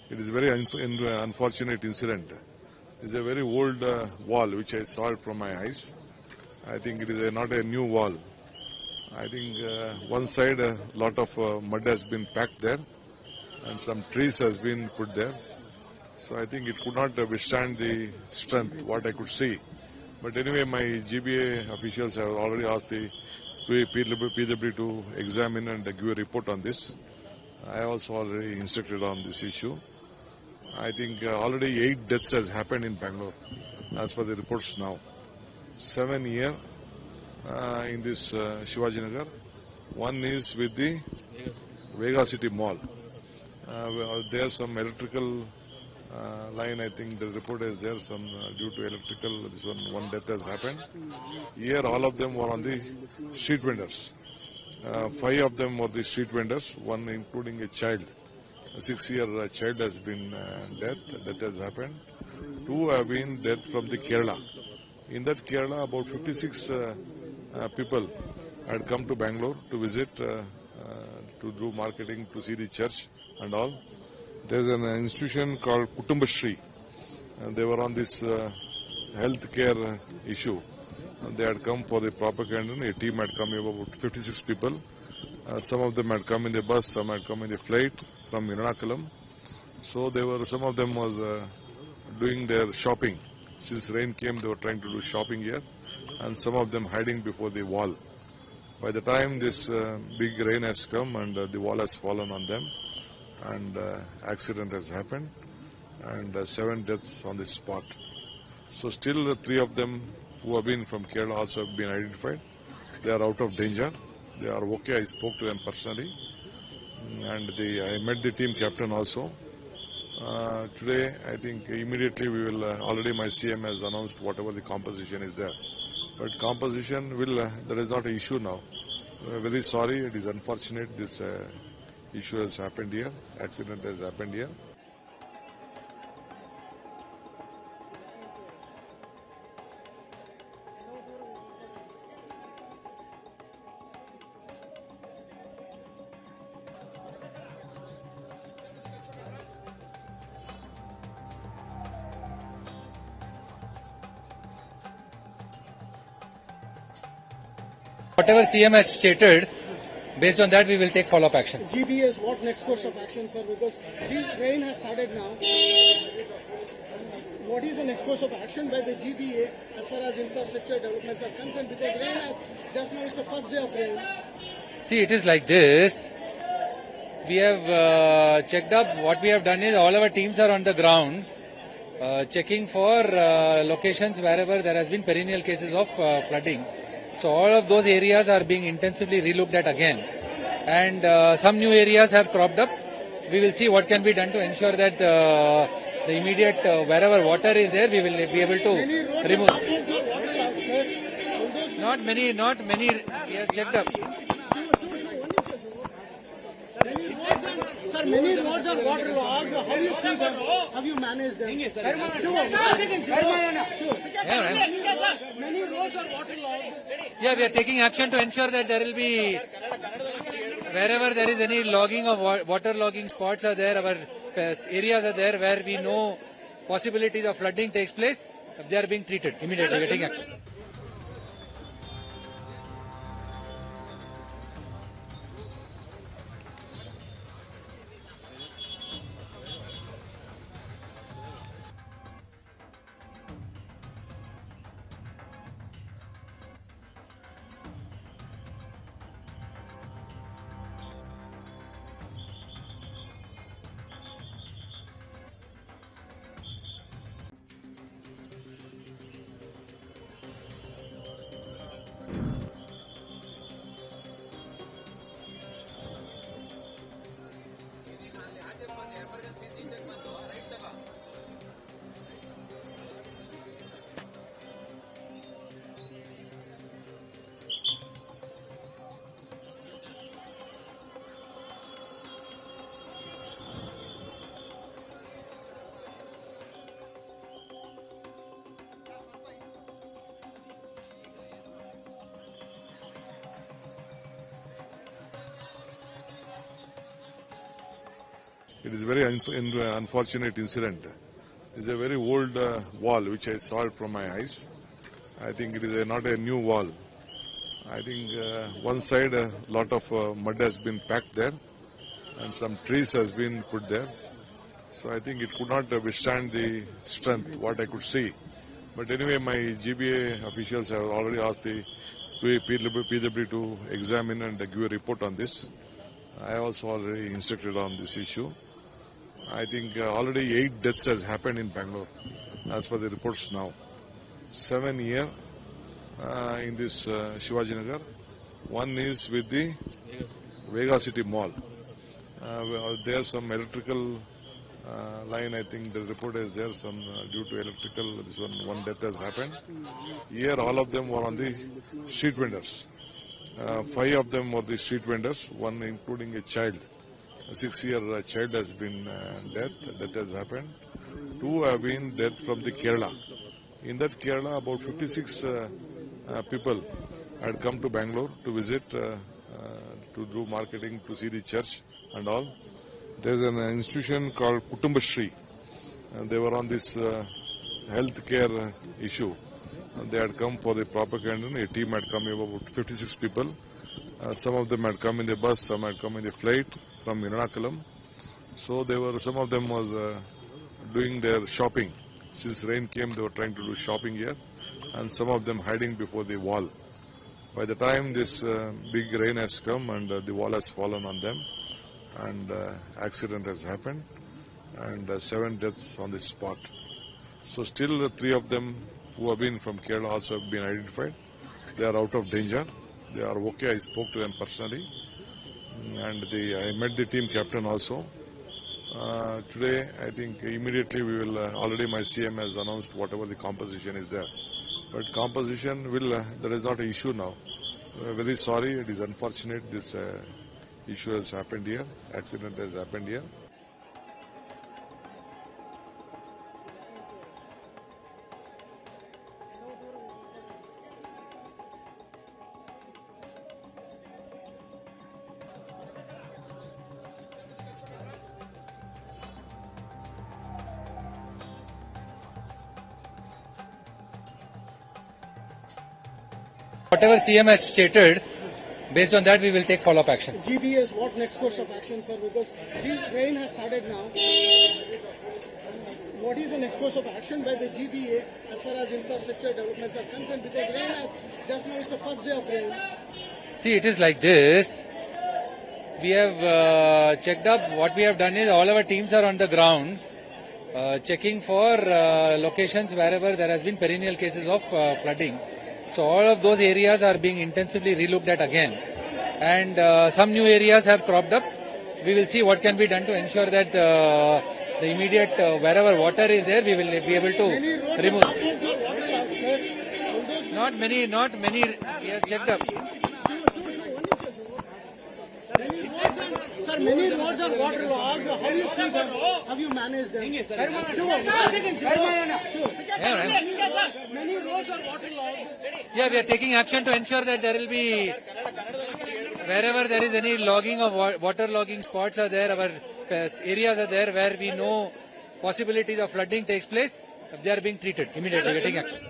It is a very unfortunate incident. It's a very old wall which I saw it from my eyes. I think it is not a new wall. I think one side a lot of mud has been packed there and some trees has been put there. So I think it could not withstand the strength, what I could see. But anyway, my GBA officials have already asked the PW to examine and give a report on this. I also already instructed on this issue. I think already 8 deaths has happened in Bangalore, as per the reports now. 7 here in this Shivaji Nagar. One is with the Vega City Mall. There's some electrical line, I think the report is there, some due to electrical, this one death has happened. Here all of them were on the street vendors. 5 of them were the street vendors, one including a child. A 6-year child has been dead has happened. 2 have been dead from the Kerala. In that Kerala, about 56 people had come to Bangalore to visit, to do marketing, to see the church and all. There is an institution called Kutumbashri. They were on this healthcare issue. They had come for the propaganda. A team had come, about 56 people. Some of them had come in the bus, some had come in the flight from Ernakulam. So some of them was doing their shopping. Since rain came, they were trying to do shopping here, and some of them hiding before the wall. By the time this big rain has come and the wall has fallen on them, and accident has happened, and 7 deaths on the spot. So still 3 of them who have been from Kerala also have been identified. They are out of danger. They are okay. I spoke to them personally, and I met the team captain also. Today, I think immediately we will, already my CM has announced whatever the composition is there. But composition there is not an issue now. We are very sorry, it is unfortunate this issue has happened here, accident has happened here. Whatever CM has stated, based on that we will take follow-up action. GBS, what next course of action, sir? Because the rain has started now. What is the next course of action by the GBA as far as infrastructure developments are concerned? Because rain has, just now it's the first day of rain. See, it is like this. We have checked up. What we have done is all our teams are on the ground checking for locations wherever there has been perennial cases of flooding. So all of those areas are being intensively relooked at again, and some new areas have cropped up. We will see what can be done to ensure that the immediate wherever water is there, we will be able to remove. Not many. We have checked up. Sir, many roads are waterlogged. How do you see them? Have you managed them? Many roads are waterlogged. Yeah, we are taking action to ensure that there will be, wherever there is any logging of water logging spots are there, our areas are there where we know possibilities of flooding takes place, they are being treated immediately. We are taking action. It is a very unfortunate incident. It's a very old wall which I saw it from my eyes. I think it is not a new wall. I think one side a lot of mud has been packed there and some trees has been put there. So I think it could not withstand the strength, what I could see. But anyway, my GBA officials have already asked the PW to examine and give a report on this. I also already instructed on this issue. I think already 8 deaths has happened in Bangalore, as per the reports now. 7 here in this Shivaji Nagar. One is with the Vega City Mall. There's some electrical line, I think the report is there, some due to electrical, this one death has happened. Here all of them were on the street vendors. 5 of them were the street vendors, one including a child. A 6-year child has been death has happened. 2 have been dead from the Kerala. In that Kerala, about 56 people had come to Bangalore to visit, to do marketing, to see the church and all. There is an institution called Kutumbashree. They were on this health care issue. They had come for the propaganda. A team had come, about 56 people. Some of them had come in the bus, some had come in the flight from Ernakulam. So some of them was doing their shopping. Since rain came, they were trying to do shopping here, and some of them hiding before the wall. By the time this big rain has come and the wall has fallen on them, and accident has happened, and 7 deaths on the spot. So still 3 of them who have been from Kerala also have been identified. They are out of danger. They are okay. I spoke to them personally, and I met the team captain also. Today, I think immediately we will, already my CM has announced whatever the composition is there. But composition will, there is not an issue now. Very sorry, it is unfortunate this issue has happened here, accident has happened here. Whatever CM has stated, based on that we will take follow-up action. GBS, what next course of action, sir? Because the rain has started now. What is the next course of action by the GBA as far as infrastructure developments are concerned? Because rain has, just now it's the first day of rain. See, it is like this. We have checked up. What we have done is all our teams are on the ground checking for locations wherever there has been perennial cases of flooding. So all of those areas are being intensively relooked at again, and some new areas have cropped up. We will see what can be done to ensure that the immediate wherever water is there, we will be able to remove. Not many. We have checked up. Sir, many roads are waterlogged. How do you see them? How you manage them? Many roads are waterlogged. Yeah, we are taking action to ensure that there will be, wherever there is any logging of water logging spots are there, our areas are there where we know possibilities of flooding takes place, they are being treated immediately. We are taking action.